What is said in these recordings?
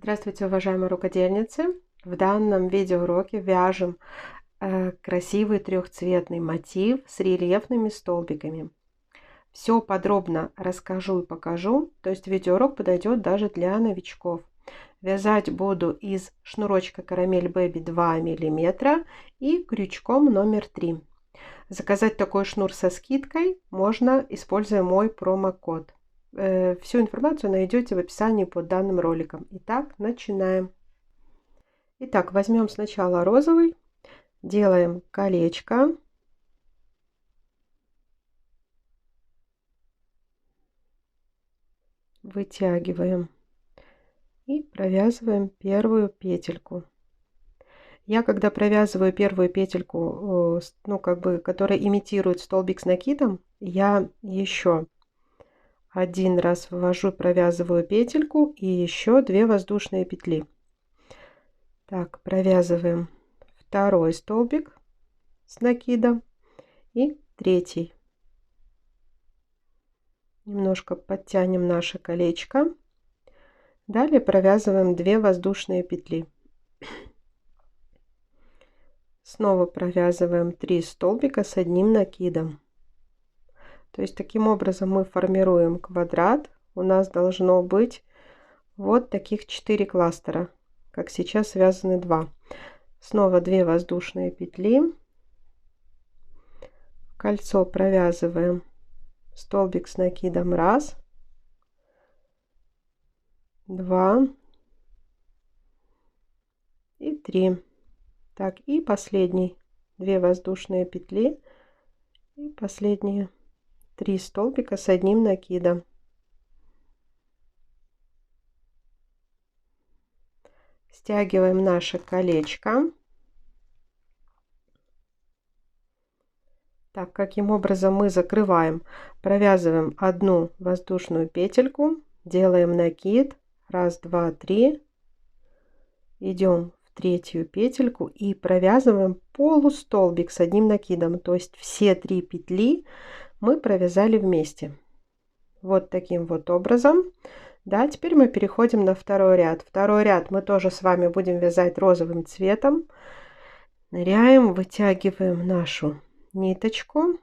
Здравствуйте, уважаемые рукодельницы! В данном видеоуроке вяжем красивый трехцветный мотив с рельефными столбиками. Все подробно расскажу и покажу, то есть видеоурок подойдет даже для новичков. Вязать буду из шнурочка Caramel Baby 2 мм и крючком номер 3. Заказать такой шнур со скидкой можно, используя мой промокод. Всю информацию найдете в описании под данным роликом. Итак, начинаем. Итак, возьмем сначала розовый, делаем колечко, вытягиваем и провязываем первую петельку. Я когда провязываю первую петельку, которая имитирует столбик с накидом, я еще один раз ввожу, провязываю петельку и еще 2 воздушные петли. Так, провязываем второй столбик с накидом и третий. Немножко подтянем наше колечко. Далее провязываем 2 воздушные петли. Снова провязываем 3 столбика с одним накидом. То есть таким образом мы формируем квадрат. У нас должно быть вот таких 4 кластера, как сейчас связаны 2. Снова 2 воздушные петли. В кольцо провязываем столбик с накидом 1, 2 и 3. Так, и последний 2 воздушные петли и последние 3 столбика с одним накидом. Стягиваем наше колечко. Так, каким образом мы закрываем? Провязываем одну воздушную петельку, делаем накид, 1, 2, 3, идем в третью петельку и провязываем полустолбик с одним накидом, то есть все 3 петли мы провязали вместе. Вот таким вот образом. Да, теперь мы переходим на второй ряд. Второй ряд мы тоже с вами будем вязать розовым цветом. Ныряем, вытягиваем нашу ниточку.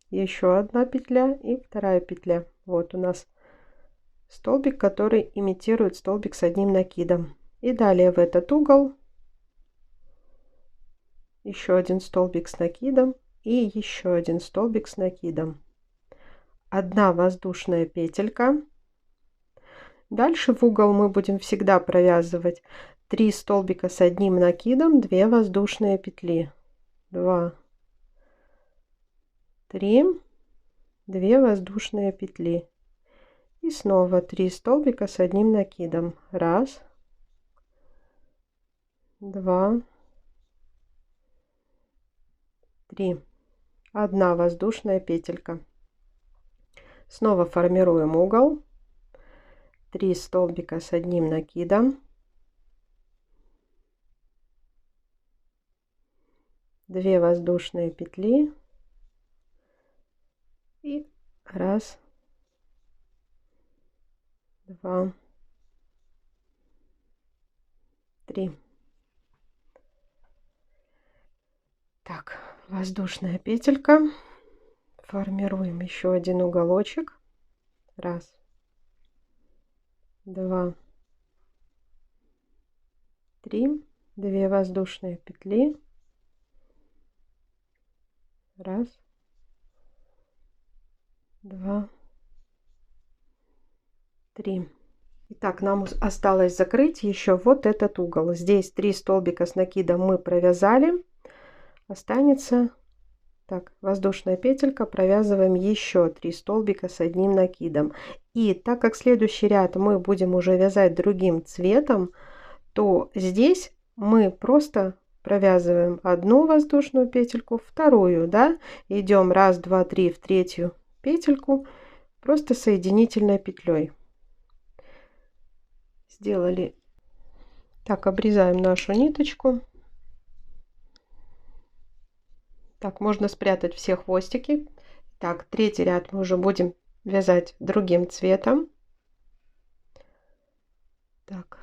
Еще одна петля и вторая петля. Вот у нас столбик, который имитирует столбик с одним накидом. И далее в этот угол еще один столбик с накидом и еще один столбик с накидом. Одна воздушная петелька. Дальше в угол мы будем всегда провязывать 3 столбика с одним накидом, 2 воздушные петли. 2, 3, 2 воздушные петли. И снова 3 столбика с одним накидом. 1, 2, 3. Одна воздушная петелька. Снова формируем угол. 3 столбика с одним накидом. 2 воздушные петли. И 1, 2, 3. Так, воздушная петелька. Формируем еще один уголочек. 1, 2, 3. 2 воздушные петли. 1, 2, 3. Итак, нам осталось закрыть еще вот этот угол. Здесь 3 столбика с накидом мы провязали. Останется так, воздушная петелька, провязываем еще 3 столбика с одним накидом. И так как следующий ряд мы будем уже вязать другим цветом, то здесь мы просто провязываем одну воздушную петельку, вторую, да, идем 1, 2, 3 в третью петельку, просто соединительной петлей. Сделали. Так, обрезаем нашу ниточку. Так, можно спрятать все хвостики. Так, третий ряд мы уже будем вязать другим цветом. Так,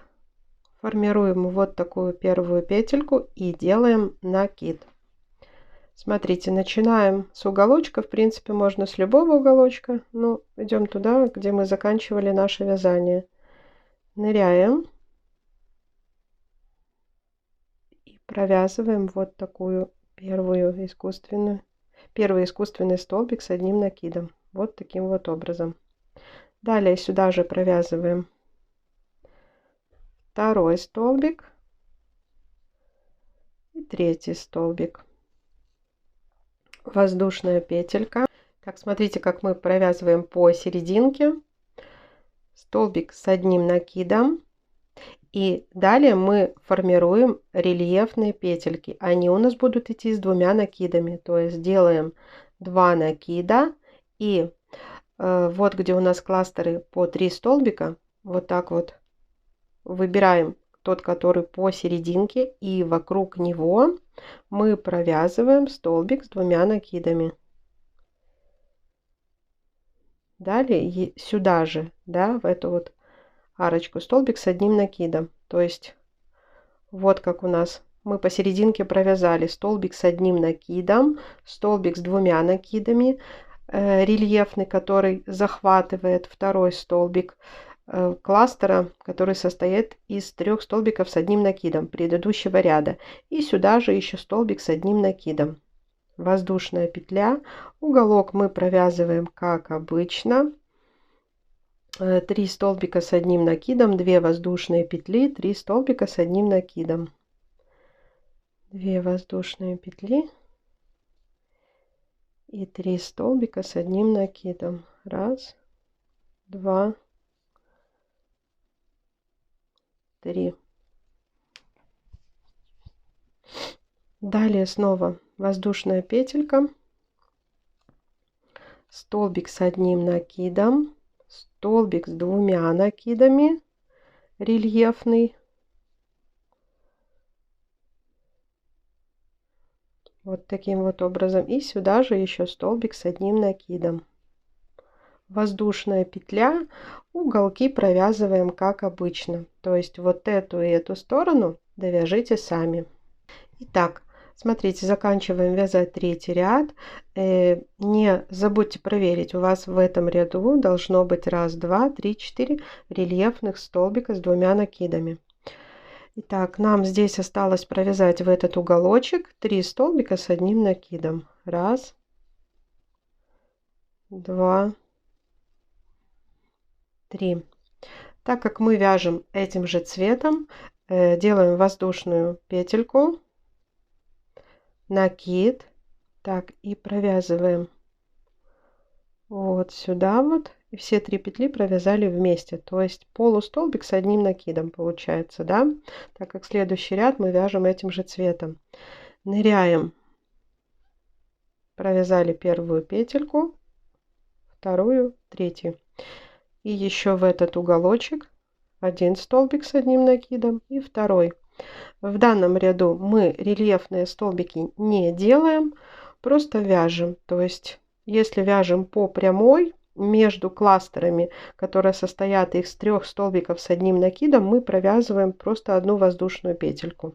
формируем вот такую первую петельку и делаем накид. Смотрите, начинаем с уголочка. В принципе, можно с любого уголочка. Но идем туда, где мы заканчивали наше вязание. Ныряем. И провязываем вот такую первый искусственный столбик с одним накидом. Вот таким вот образом. Далее сюда же провязываем второй столбик и третий столбик. Воздушная петелька. Так, смотрите, как мы провязываем по серединке. Столбик с одним накидом. И далее мы формируем рельефные петельки. Они у нас будут идти с двумя накидами. То есть делаем 2 накида. И вот где у нас кластеры по 3 столбика, вот так вот выбираем тот, который посерединке, и вокруг него мы провязываем столбик с 2 накидами. Далее сюда же, да, в эту вот арочку столбик с одним накидом. То есть вот как у нас мы посерединке провязали столбик с одним накидом, столбик с 2 накидами, рельефный, который захватывает второй столбик кластера, который состоит из 3 столбиков с одним накидом предыдущего ряда. И сюда же еще столбик с одним накидом. Воздушная петля. Уголок мы провязываем как обычно. 3 столбика с одним накидом, 2 воздушные петли, 3 столбика с одним накидом. 2 воздушные петли и 3 столбика с одним накидом. 1, 2, 3. Далее снова воздушная петелька, столбик с одним накидом, столбик с 2 накидами, рельефный. Вот таким вот образом. И сюда же еще столбик с одним накидом. Воздушная петля. Уголки провязываем как обычно. То есть вот эту и эту сторону довяжите сами. Итак, смотрите, заканчиваем вязать 3-й ряд. Не забудьте проверить, у вас в этом ряду должно быть 1, 2, 3, 4 рельефных столбика с 2 накидами. Итак, нам здесь осталось провязать в этот уголочек 3 столбика с одним накидом. 1, 2, 3. Так как мы вяжем этим же цветом, делаем воздушную петельку, накид, так, и провязываем вот сюда вот. И все 3 петли провязали вместе. То есть полустолбик с одним накидом получается, да? Так как следующий ряд мы вяжем этим же цветом. Ныряем. Провязали первую петельку, вторую, третью. И еще в этот уголочек 1 столбик с одним накидом и второй. В данном ряду мы рельефные столбики не делаем, просто вяжем. То есть если вяжем по прямой, между кластерами, которые состоят из 3 столбиков с одним накидом, мы провязываем просто 1 воздушную петельку.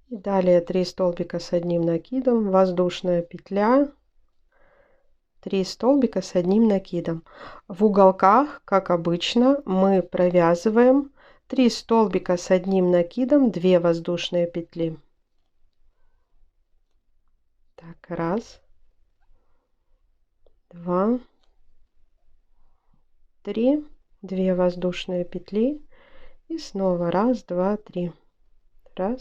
И далее 3 столбика с одним накидом, воздушная петля, 3 столбика с одним накидом. В уголках, как обычно, мы провязываем 3 столбика с одним накидом, 2 воздушные петли. Так, 1, 2, 3, 2 воздушные петли и снова 1, 2, 3. 1.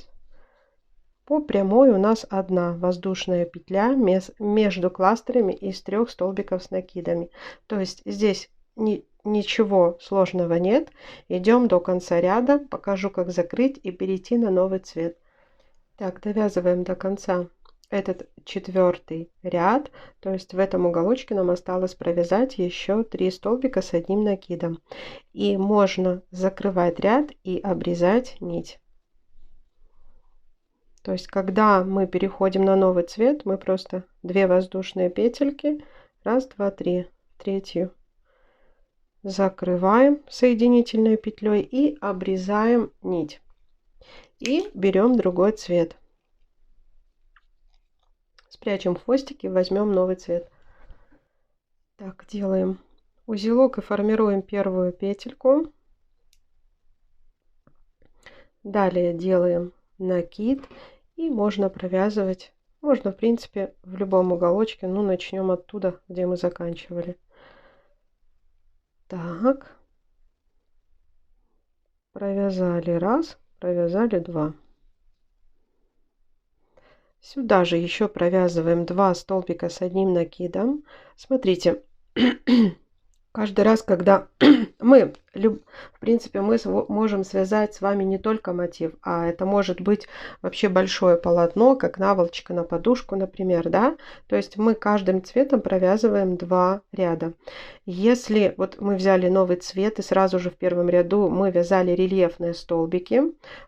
По прямой у нас 1 воздушная петля между кластерами из 3 столбиков с накидами. То есть здесь ничего сложного нет. Идем до конца ряда. Покажу, как закрыть и перейти на новый цвет. Так, довязываем до конца этот 4-й ряд. То есть в этом уголочке нам осталось провязать еще 3 столбика с одним накидом. И можно закрывать ряд и обрезать нить. То есть когда мы переходим на новый цвет, мы просто 2 воздушные петельки, 1, 2, 3, третью закрываем соединительной петлей и обрезаем нить. И берем другой цвет. Спрячем хвостики, возьмем новый цвет. Так, делаем узелок и формируем первую петельку. Далее делаем накид и можно провязывать, можно в принципе в любом уголочке, ну начнем оттуда, где мы заканчивали. Так, провязали раз, провязали два. Сюда же еще провязываем 2 столбика с одним накидом. Смотрите, каждый раз, когда мы, в принципе, мы можем связать с вами не только мотив, а это может быть вообще большое полотно, как наволочка на подушку, например, да. То есть мы каждым цветом провязываем 2 ряда. Если вот мы взяли новый цвет и сразу же в первом ряду мы вязали рельефные столбики,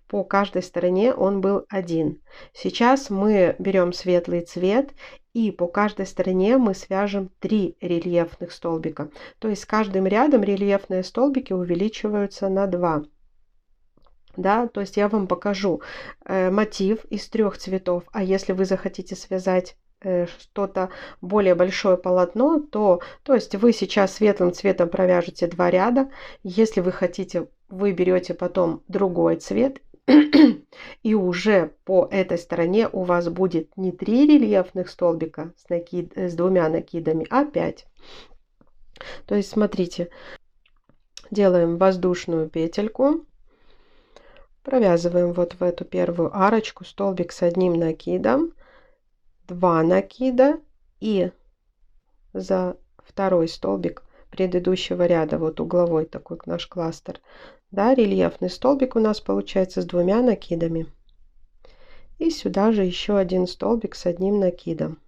по каждой стороне он был один. Сейчас мы берем светлый цвет и по каждой стороне мы свяжем 3 рельефных столбика. То есть с каждым рядом рельефные столбики увеличиваются на 2. Да, то есть я вам покажу мотив из 3 цветов. А если вы захотите связать что-то более большое полотно, то есть вы сейчас светлым цветом провяжете 2 ряда. Если вы хотите, вы берете потом другой цвет. И уже по этой стороне у вас будет не 3 рельефных столбика с 2 накидами, а 5. То есть смотрите, делаем воздушную петельку, провязываем вот в эту первую арочку столбик с одним накидом, 2 накида и за второй столбик предыдущего ряда, вот угловой такой наш кластер, да, рельефный столбик у нас получается с 2 накидами. И сюда же еще один столбик с одним накидом.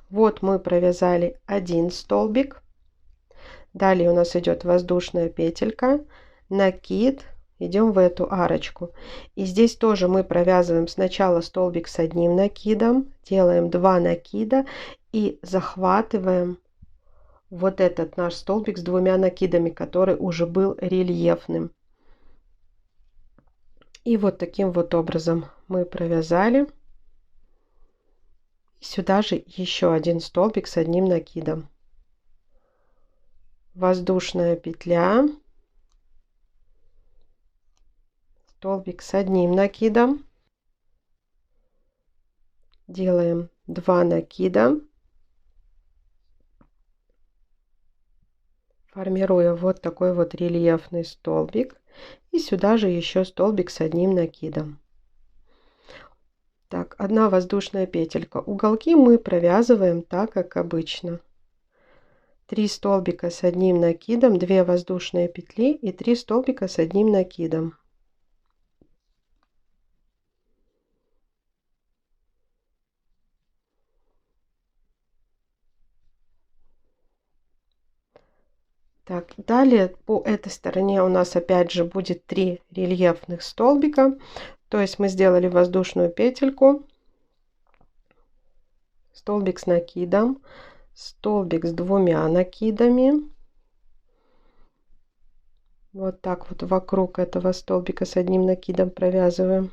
Вот мы провязали один столбик. Далее у нас идет воздушная петелька, накид, идем в эту арочку. И здесь тоже мы провязываем сначала столбик с одним накидом, делаем 2 накида и захватываем вот этот наш столбик с 2 накидами, который уже был рельефным. И вот таким вот образом мы провязали. Сюда же еще один столбик с одним накидом. Воздушная петля. Столбик с одним накидом. Делаем 2 накида. Формируя вот такой вот рельефный столбик. И сюда же еще столбик с одним накидом. Так, 1 воздушная петелька. Уголки мы провязываем так, как обычно. 3 столбика с одним накидом, 2 воздушные петли и 3 столбика с одним накидом. Так, далее по этой стороне у нас опять же будет 3 рельефных столбика. То есть мы сделали воздушную петельку, столбик с накидом, столбик с 2 накидами. Вот так вот вокруг этого столбика с одним накидом провязываем.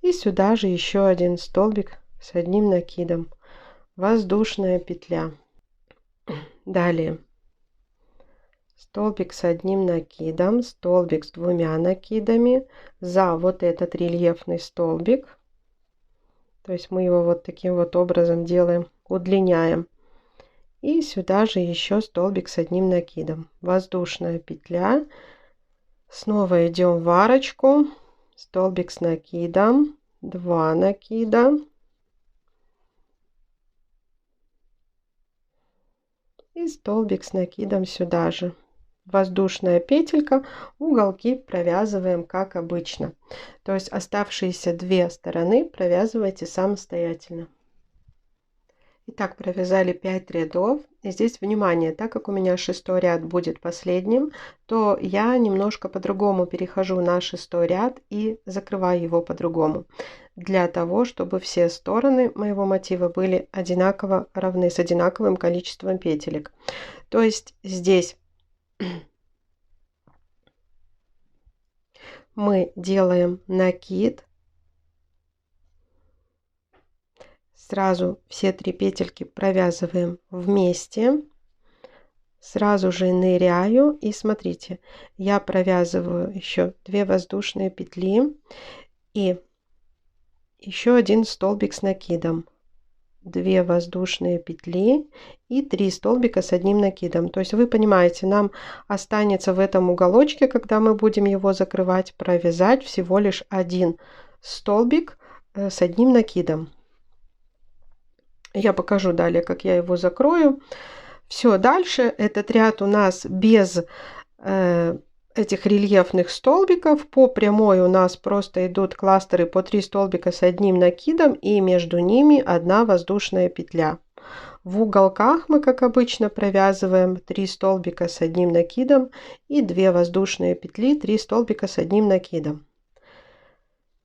И сюда же еще один столбик с одним накидом. Воздушная петля. Далее. Столбик с одним накидом, столбик с 2 накидами за вот этот рельефный столбик. То есть мы его вот таким вот образом делаем, удлиняем. И сюда же еще столбик с одним накидом. Воздушная петля. Снова идем в арочку. Столбик с накидом, 2 накида. И столбик с накидом сюда же. Воздушная петелька, уголки провязываем как обычно. То есть оставшиеся 2 стороны провязывайте самостоятельно. Итак, провязали 5 рядов. И здесь внимание, так как у меня 6-й ряд будет последним, то я немножко по-другому перехожу на 6-й ряд и закрываю его по-другому. Для того, чтобы все стороны моего мотива были одинаково равны, с одинаковым количеством петелек. То есть здесь мы делаем накид. Сразу все 3 петельки провязываем вместе. Сразу же ныряю и смотрите, я провязываю еще 2 воздушные петли и еще один столбик с накидом. 2 воздушные петли и 3 столбика с одним накидом. То есть вы понимаете, нам останется в этом уголочке, когда мы будем его закрывать, провязать всего лишь 1 столбик с одним накидом. Я покажу далее, как я его закрою. Все, дальше этот ряд у нас без этих рельефных столбиков. По прямой у нас просто идут кластеры по 3 столбика с одним накидом и между ними 1 воздушная петля. В уголках мы, как обычно, провязываем 3 столбика с одним накидом и 2 воздушные петли, 3 столбика с одним накидом.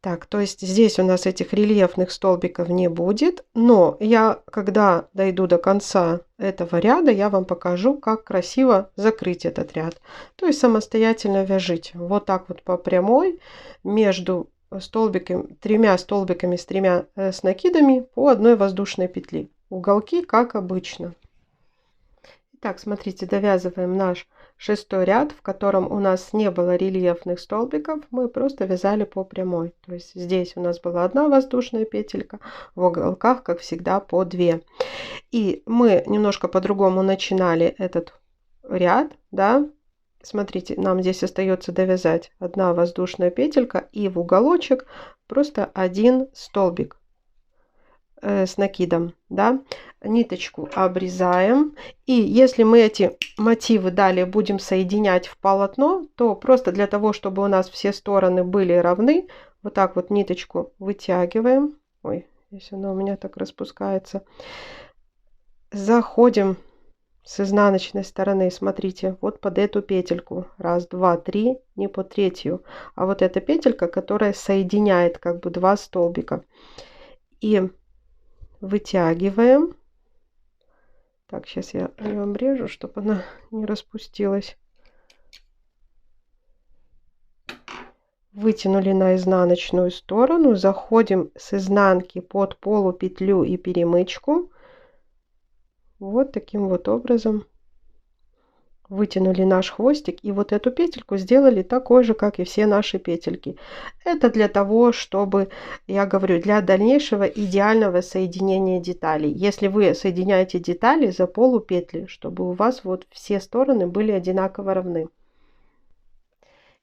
Так, то есть здесь у нас этих рельефных столбиков не будет, но я, когда дойду до конца этого ряда, я вам покажу, как красиво закрыть этот ряд. То есть самостоятельно вяжите вот так вот по прямой между столбиками, 3 столбиками с 3 с накидами по 1 воздушной петли. Уголки как обычно. Итак, смотрите, довязываем наш 6-й ряд, в котором у нас не было рельефных столбиков, мы просто вязали по прямой. То есть здесь у нас была 1 воздушная петелька, в уголках, как всегда, по 2. И мы немножко по-другому начинали этот ряд, да. Смотрите, нам здесь остается довязать 1 воздушная петелька и в уголочек просто 1 столбик с накидом, да. Ниточку обрезаем, и если мы эти мотивы далее будем соединять в полотно, то просто для того, чтобы у нас все стороны были равны, вот так вот ниточку вытягиваем. Ой, здесь она у меня так распускается. Заходим с изнаночной стороны, смотрите, вот под эту петельку. 1, 2, 3, не под 3, а вот эта петелька, которая соединяет как бы 2 столбика. И вытягиваем. Так, сейчас я ее обрежу, чтобы она не распустилась. Вытянули на изнаночную сторону, заходим с изнанки под полупетлю и перемычку. Вот таким вот образом вытянули наш хвостик и вот эту петельку сделали такой же, как и все наши петельки. Это для того, чтобы, я говорю, для дальнейшего идеального соединения деталей. Если вы соединяете детали за полупетли, чтобы у вас вот все стороны были одинаково равны.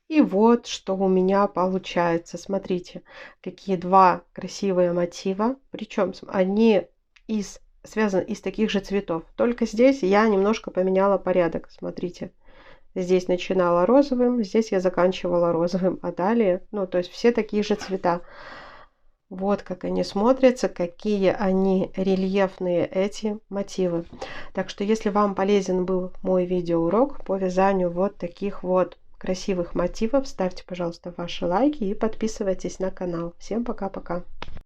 И вот что у меня получается. Смотрите, какие 2 красивые мотива. Причем они связан из таких же цветов. Только здесь я немножко поменяла порядок. Смотрите, здесь начинала розовым, здесь я заканчивала розовым, а далее, ну, то есть все такие же цвета. Вот как они смотрятся, какие они рельефные, эти мотивы. Так что, если вам полезен был мой видеоурок по вязанию вот таких вот красивых мотивов, ставьте, пожалуйста, ваши лайки и подписывайтесь на канал. Всем пока-пока!